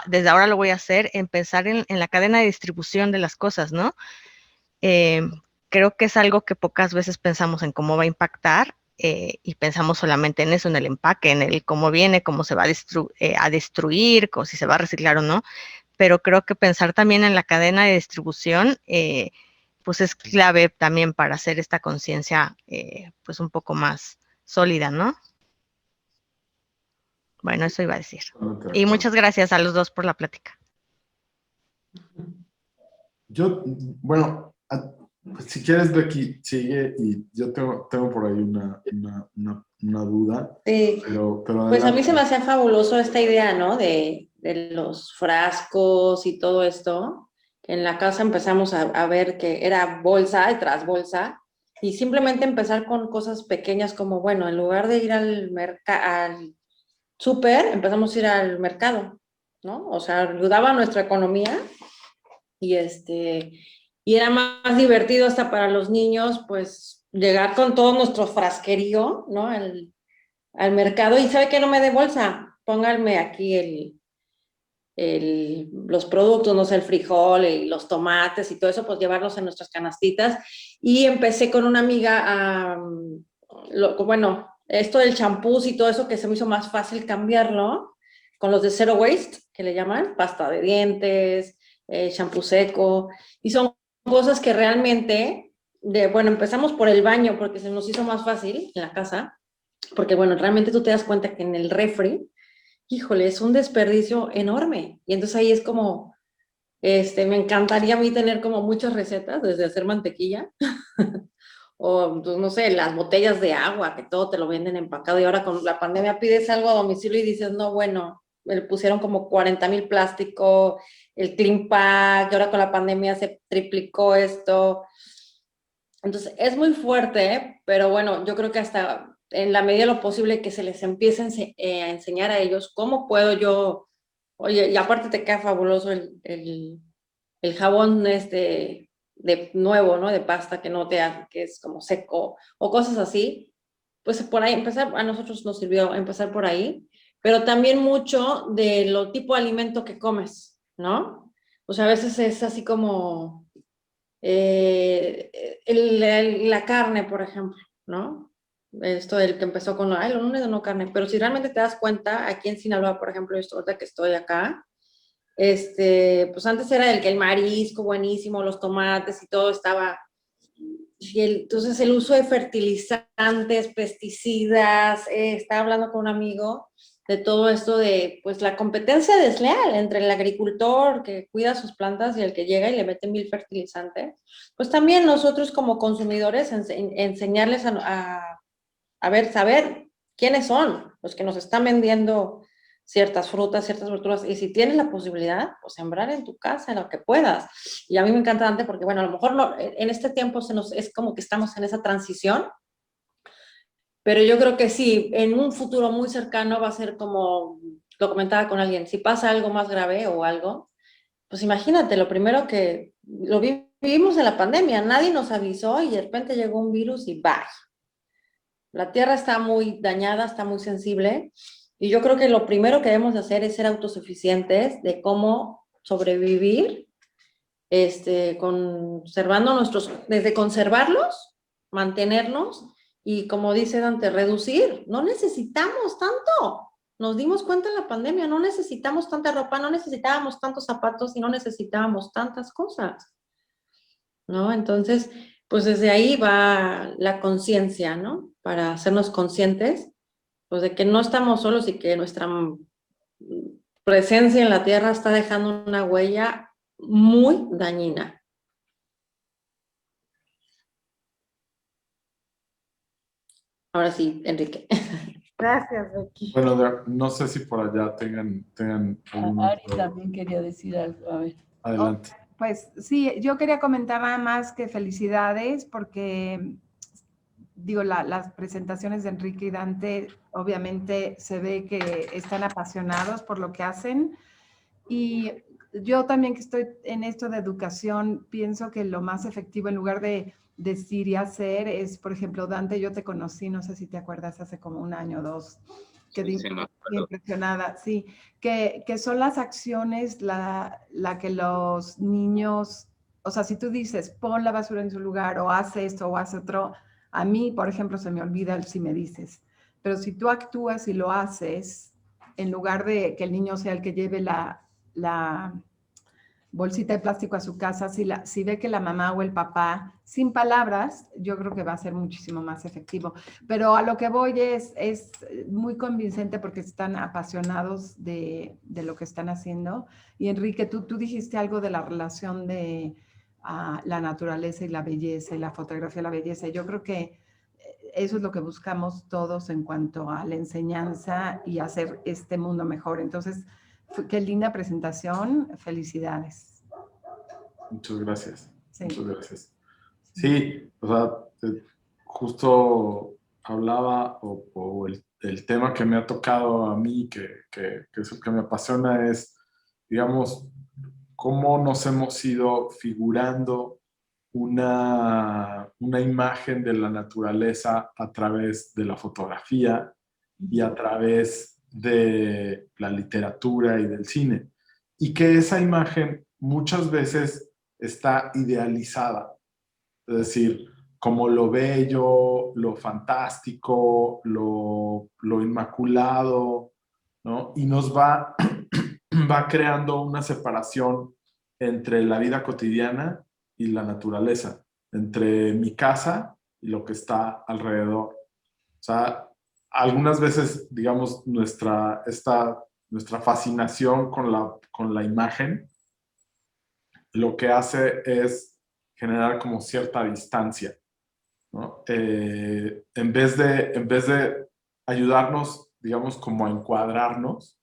desde ahora lo voy a hacer, en pensar en la cadena de distribución de las cosas, ¿no? Creo que es algo que pocas veces pensamos en cómo va a impactar, y pensamos solamente en eso, en el empaque, en el cómo viene, cómo se va a destruir, si se va a reciclar o no. Pero creo que pensar también en la cadena de distribución, pues es clave también para hacer esta conciencia pues un poco más sólida, ¿no? Bueno, eso iba a decir. Y muchas gracias a los dos por la plática. Yo, bueno, pues si quieres, Becky, sigue, y yo tengo por ahí una duda. Sí, Pero pues a mí se me adelante. hacía fabuloso esta idea, ¿no? De los frascos y todo esto. En la casa empezamos a ver que era bolsa y tras bolsa, y simplemente empezar con cosas pequeñas como, bueno, en lugar de ir al súper, empezamos a ir al mercado, ¿no? O sea, ayudaba a nuestra economía, y y era más divertido hasta para los niños, pues llegar con todo nuestro frasquerío, ¿no? Al mercado, y sabe que no me dé bolsa, pónganme aquí los productos, no sé, el frijol y los tomates y todo eso, pues llevarlos en nuestras canastitas. Y empecé con una amiga bueno, esto del champús y todo eso, que se me hizo más fácil cambiarlo con los de zero waste, que le llaman, pasta de dientes, champú seco, y son cosas que realmente, bueno, empezamos por el baño porque se nos hizo más fácil en la casa, porque bueno, realmente tú te das cuenta que en el refri, híjole, es un desperdicio enorme. Y entonces ahí es como, me encantaría a mí tener como muchas recetas, desde hacer mantequilla, o pues, no sé, las botellas de agua, que todo te lo venden empacado, y ahora con la pandemia pides algo a domicilio y dices, no, bueno, me pusieron como 40,000 plástico, el Clean Pack, y ahora con la pandemia se triplicó esto. Entonces, es muy fuerte, pero bueno, yo creo que hasta en la medida de lo posible que se les empiece a enseñar a ellos cómo puedo yo, oye, y aparte te queda fabuloso el jabón de nuevo, ¿no? De pasta que no te hace, que es como seco, o cosas así. Pues por ahí empezar, a nosotros nos sirvió empezar por ahí, pero también mucho de lo tipo de alimento que comes, ¿no? O sea, a veces es así como la carne, por ejemplo, ¿no? Esto del que empezó con, ay, los lunes de no carne, pero si realmente te das cuenta, aquí en Sinaloa, por ejemplo, ahorita que estoy acá, pues antes era el marisco buenísimo, los tomates y todo estaba, entonces el uso de fertilizantes, pesticidas, estaba hablando con un amigo de todo esto de, pues, la competencia desleal entre el agricultor que cuida sus plantas y el que llega y le mete 1000 fertilizantes. Pues también nosotros como consumidores enseñarles a ver, saber quiénes son los que nos están vendiendo ciertas frutas, ciertas verduras, y si tienes la posibilidad, pues sembrar en tu casa, en lo que puedas. Y a mí me encanta Dante porque, bueno, a lo mejor no, en este tiempo es como que estamos en esa transición, pero yo creo que sí, en un futuro muy cercano va a ser como, lo comentaba con alguien, si pasa algo más grave o algo, pues imagínate, lo primero que vivimos en la pandemia, nadie nos avisó y de repente llegó un virus y ¡bah! La tierra está muy dañada, está muy sensible, y yo creo que lo primero que debemos de hacer es ser autosuficientes de cómo sobrevivir, conservando desde conservarlos, mantenernos, y como dice Dante, reducir. No necesitamos tanto. Nos dimos cuenta en la pandemia, no necesitamos tanta ropa, no necesitábamos tantos zapatos y no necesitábamos tantas cosas, ¿no? Entonces, pues desde ahí va la conciencia, ¿no? Para hacernos conscientes, pues de que no estamos solos y que nuestra presencia en la Tierra está dejando una huella muy dañina. Ahora sí, Enrique. Gracias, Becky. Bueno, no sé si por allá tengan algún Ari otro. también quería decir algo. A ver. Adelante. Pues sí, yo quería comentar nada más que felicidades porque, digo, las presentaciones de Enrique y Dante, obviamente se ve que están apasionados por lo que hacen. Y yo también que estoy en esto de educación, pienso que lo más efectivo en lugar de decir y hacer es, por ejemplo, Dante, yo te conocí, no sé si te acuerdas, hace como 1 año o 2, que Sí, me acuerdo. impresionada, sí, que son las acciones la que los niños, o sea, si tú dices, pon la basura en su lugar, o haz esto, o haz otro, a mí, por ejemplo, se me olvida el si me dices, pero si tú actúas y lo haces, en lugar de que el niño sea el que lleve la bolsita de plástico a su casa, si ve que la mamá o el papá, sin palabras, yo creo que va a ser muchísimo más efectivo. Pero a lo que voy es muy convincente porque están apasionados de lo que están haciendo. Y Enrique, tú dijiste algo de la relación de la naturaleza y la belleza, y la fotografía y la belleza. Yo creo que eso es lo que buscamos todos en cuanto a la enseñanza y hacer este mundo mejor. Entonces, qué linda presentación, felicidades. Muchas gracias. Sí. Muchas gracias. Sí, o sea, justo hablaba, o el tema que me ha tocado a mí, que es el que me apasiona, es, digamos, cómo nos hemos ido figurando una imagen de la naturaleza a través de la fotografía y a través de la literatura y del cine. Y que esa imagen muchas veces está idealizada. Es decir, como lo bello, lo fantástico, lo inmaculado, ¿no? Y nos va creando una separación entre la vida cotidiana y la naturaleza, entre mi casa y lo que está alrededor. O sea, algunas veces, digamos, nuestra fascinación con la imagen, lo que hace es generar como cierta distancia, ¿no? En vez de ayudarnos, digamos, como a encuadrarnos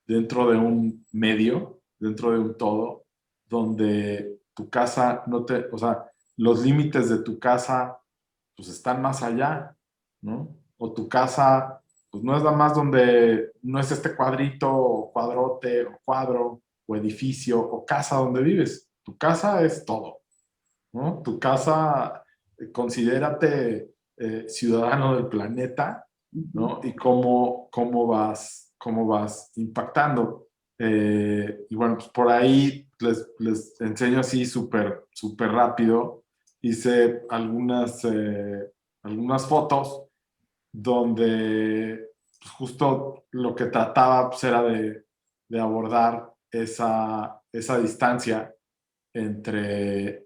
dentro de un medio, dentro de un todo, donde tu casa o sea, los límites de tu casa, pues están más allá, ¿no? O tu casa, pues no es nada más donde, no es este cuadrito, o cuadrote, o cuadro, o edificio, o casa donde vives. Tu casa es todo, ¿no? Tu casa, considérate ciudadano del planeta, ¿no? Y cómo vas impactando. Y bueno, pues por ahí les enseño así súper rápido. Hice algunas fotos donde pues, justo lo que trataba pues, era de abordar esa distancia entre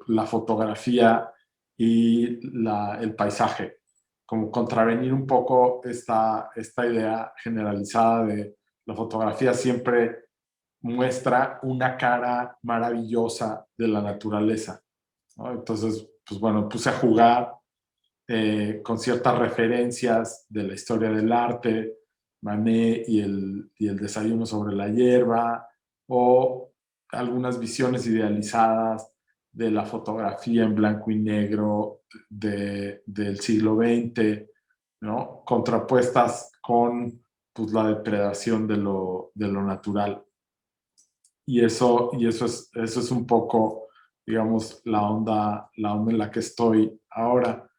la fotografía y el paisaje, como contravenir un poco esta idea generalizada de la fotografía siempre muestra una cara maravillosa de la naturaleza, ¿no? Entonces, pues bueno, puse a jugar con ciertas referencias de la historia del arte, Manet y el desayuno sobre la hierba, o algunas visiones idealizadas de la fotografía en blanco y negro del siglo XX, ¿no? Contrapuestas con pues, la depredación de lo natural. Y eso es un poco, digamos, la onda en la que estoy ahora.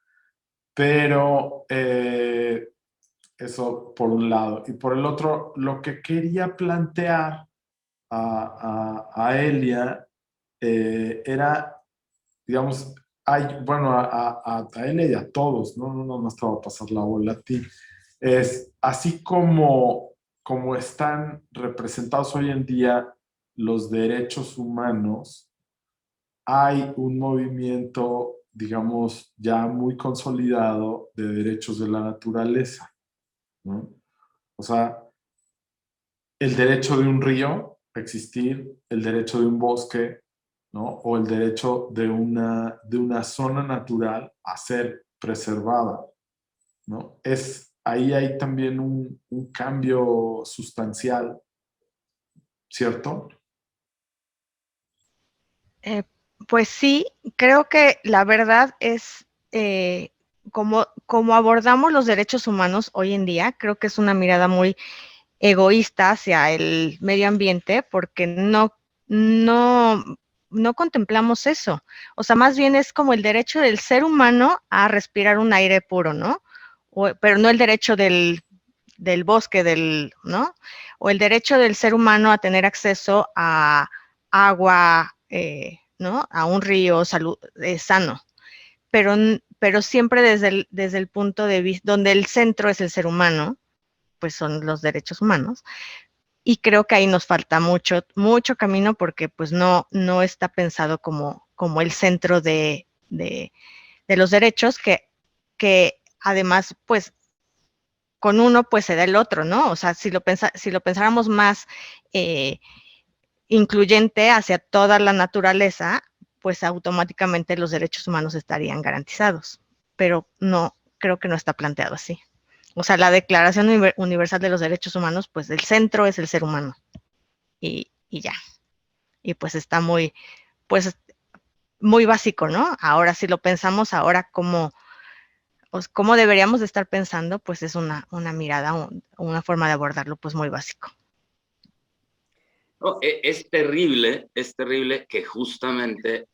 Pero eso por un lado. Y por el otro, lo que quería plantear a Elia era, digamos, bueno, a él y a todos, ¿no? No más te va a pasar la bola a ti. Es así como están representados hoy en día los derechos humanos, hay un movimiento, digamos, ya muy consolidado de derechos de la naturaleza, ¿no? O sea, el derecho de un río a existir, el derecho de un bosque, ¿no? O el derecho de una zona natural a ser preservada, ¿no? Ahí hay también un cambio sustancial, ¿cierto? Eh, pues sí, creo que la verdad es como abordamos los derechos humanos hoy en día, creo que es una mirada muy egoísta hacia el medio ambiente porque no, no contemplamos eso. O sea, más bien es como el derecho del ser humano a respirar un aire puro, ¿no? Pero no el derecho del bosque, ¿no? O el derecho del ser humano a tener acceso a agua, ¿no? A un río sano. Pero siempre desde el punto de vista, donde el centro es el ser humano, pues son los derechos humanos. Y creo que ahí nos falta mucho, mucho camino porque pues no está pensado como el centro de los derechos que además pues con uno pues se da el otro, ¿no? O sea, si lo pensáramos más eh, incluyente hacia toda la naturaleza, pues automáticamente los derechos humanos estarían garantizados. Pero no, creo que no está planteado así. O sea, la Declaración Universal de los Derechos Humanos, pues el centro es el ser humano y ya. Y pues está pues muy básico, ¿no? Ahora si lo pensamos, ahora cómo deberíamos de estar pensando, pues es una mirada, una forma de abordarlo, pues muy básico. No, es terrible que justamente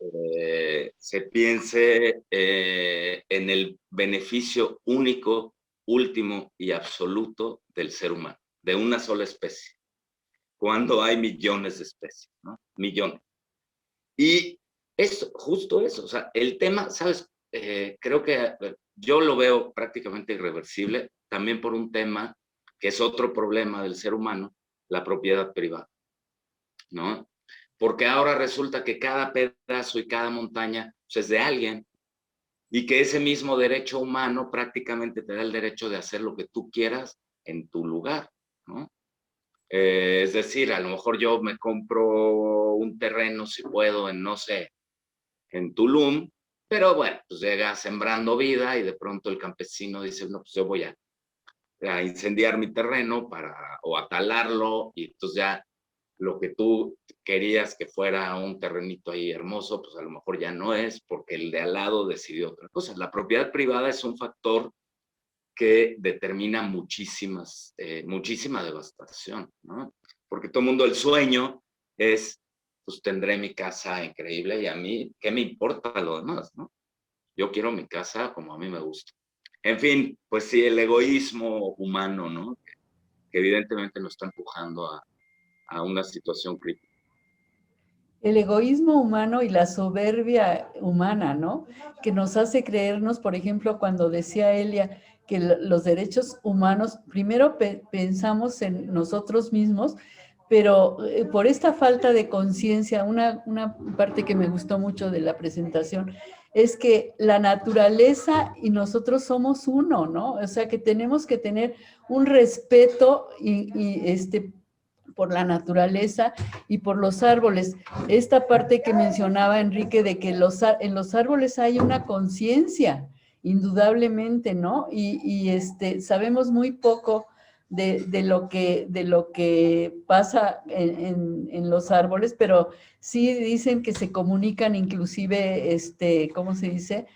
se piense en el beneficio único, último y absoluto del ser humano, de una sola especie, cuando hay millones de especies, ¿no? Millones. Y es justo eso, o sea, el tema, ¿sabes? Creo que yo lo veo prácticamente irreversible, también por un tema que es otro problema del ser humano, la propiedad privada, ¿no? Porque ahora resulta que cada pedazo y cada montaña pues, es de alguien y que ese mismo derecho humano prácticamente te da el derecho de hacer lo que tú quieras en tu lugar, ¿no? Es decir, a lo mejor yo me compro un terreno, si puedo, en, no sé, en Tulum, pero bueno, pues llega sembrando vida y de pronto el campesino dice, no, pues yo voy a incendiar mi terreno o a talarlo y entonces ya lo que tú querías que fuera un terrenito ahí hermoso, pues a lo mejor ya no es porque el de al lado decidió otra cosa. La propiedad privada es un factor que determina muchísima devastación, ¿no? Porque todo el mundo, el sueño es, pues tendré mi casa increíble y a mí, ¿qué me importa lo demás, no? Yo quiero mi casa como a mí me gusta. En fin, pues sí, el egoísmo humano, ¿no? Que evidentemente nos está empujando a una situación crítica. El egoísmo humano y la soberbia humana, ¿no? Que nos hace creernos, por ejemplo, cuando decía Elia que los derechos humanos, primero pensamos en nosotros mismos, pero por esta falta de conciencia, una parte que me gustó mucho de la presentación, es que la naturaleza y nosotros somos uno, ¿no? O sea, que tenemos que tener un respeto por la naturaleza y por los árboles. Esta parte que mencionaba Enrique de que en los árboles hay una conciencia, indudablemente, ¿no? Sabemos muy poco de lo que pasa en los árboles, pero sí dicen que se comunican inclusive, ¿cómo se dice?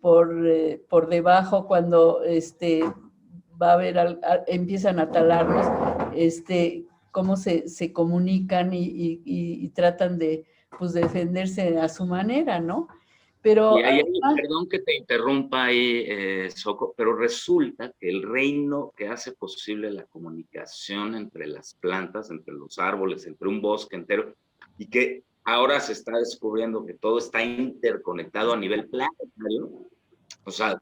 Por debajo cuando va a haber, empiezan a talarlos, cómo se comunican y tratan de pues, defenderse a su manera, ¿no? Pero y ahí, perdón que te interrumpa ahí, Soco, pero resulta que el reino que hace posible la comunicación entre las plantas, entre los árboles, entre un bosque entero, y que ahora se está descubriendo que todo está interconectado a nivel planetario. O sea,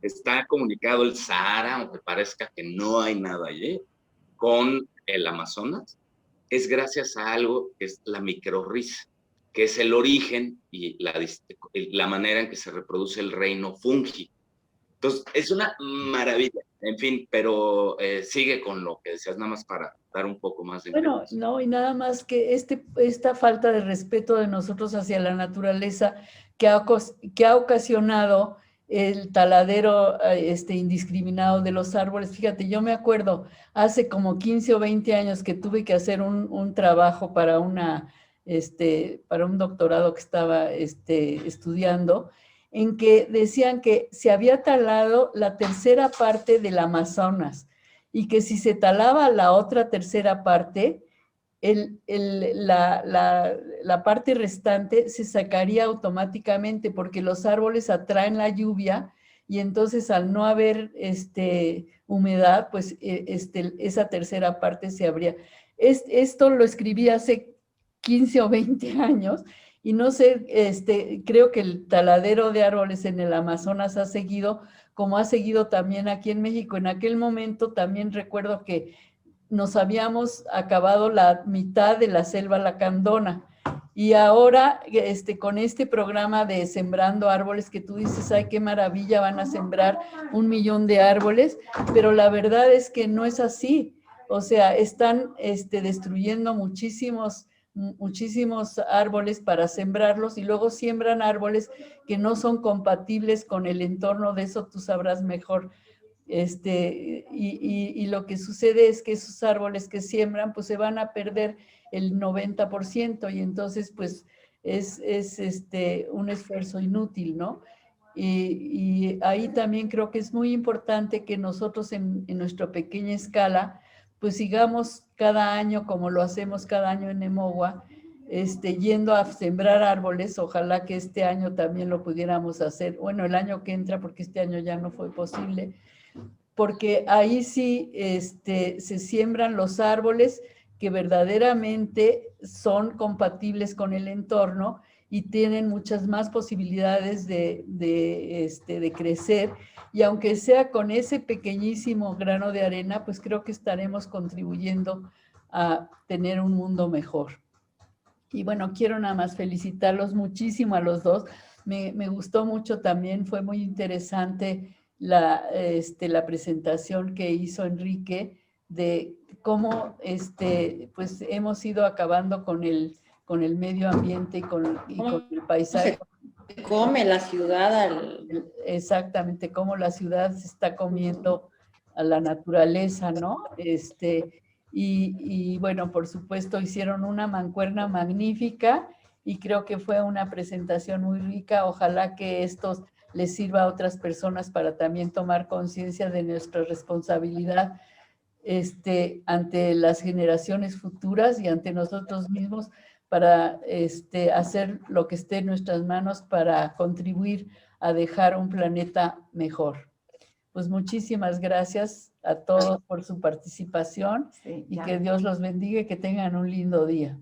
está comunicado el Sahara, aunque parezca que no hay nada allí, con el Amazonas. Es gracias a algo que es la micorriza, que es el origen y la manera en que se reproduce el reino fungi. Entonces, es una maravilla, en fin, pero sigue con lo que decías, nada más para dar un poco más de Bueno, información. no, y nada más que esta falta de respeto de nosotros hacia la naturaleza que ha ocasionado el taladero indiscriminado de los árboles. Fíjate, yo me acuerdo hace como 15 o 20 años que tuve que hacer un trabajo para para un doctorado que estaba estudiando, en que decían que se había talado la tercera parte del Amazonas y que si se talaba la otra tercera parte, la parte restante se sacaría automáticamente porque los árboles atraen la lluvia y entonces al no haber humedad, pues esa tercera parte se abría. Esto lo escribí hace 15 o 20 años y no sé, creo que el taladero de árboles en el Amazonas ha seguido, como ha seguido también aquí en México. En aquel momento también recuerdo que nos habíamos acabado la mitad de la selva lacandona. Y ahora, con este programa de Sembrando Árboles, que tú dices, ay, qué maravilla, van a sembrar 1 millón de árboles, pero la verdad es que no es así. O sea, están destruyendo muchísimos árboles para sembrarlos y luego siembran árboles que no son compatibles con el entorno, de eso tú sabrás mejor. Y lo que sucede es que esos árboles que siembran, pues se van a perder el 90% y entonces pues es un esfuerzo inútil, ¿no? Y ahí también creo que es muy importante que nosotros en nuestra pequeña escala, pues sigamos cada año, como lo hacemos cada año en Emogua, yendo a sembrar árboles. Ojalá que este año también lo pudiéramos hacer, bueno, el año que entra, porque este año ya no fue posible, porque ahí sí se siembran los árboles que verdaderamente son compatibles con el entorno y tienen muchas más posibilidades de crecer. Y aunque sea con ese pequeñísimo grano de arena, pues creo que estaremos contribuyendo a tener un mundo mejor. Y bueno, quiero nada más felicitarlos muchísimo a los dos. Me gustó mucho también, fue muy interesante la presentación que hizo Enrique de cómo pues hemos ido acabando con el medio ambiente y con el paisaje. Se come la ciudad Exactamente, cómo la ciudad se está comiendo a la naturaleza, ¿no? Y bueno, por supuesto, hicieron una mancuerna magnífica y creo que fue una presentación muy rica. Ojalá que esto les sirva a otras personas para también tomar conciencia de nuestra responsabilidad ante las generaciones futuras y ante nosotros mismos para hacer lo que esté en nuestras manos para contribuir a dejar un planeta mejor. Pues muchísimas gracias a todos por su participación y que Dios los bendiga y que tengan un lindo día.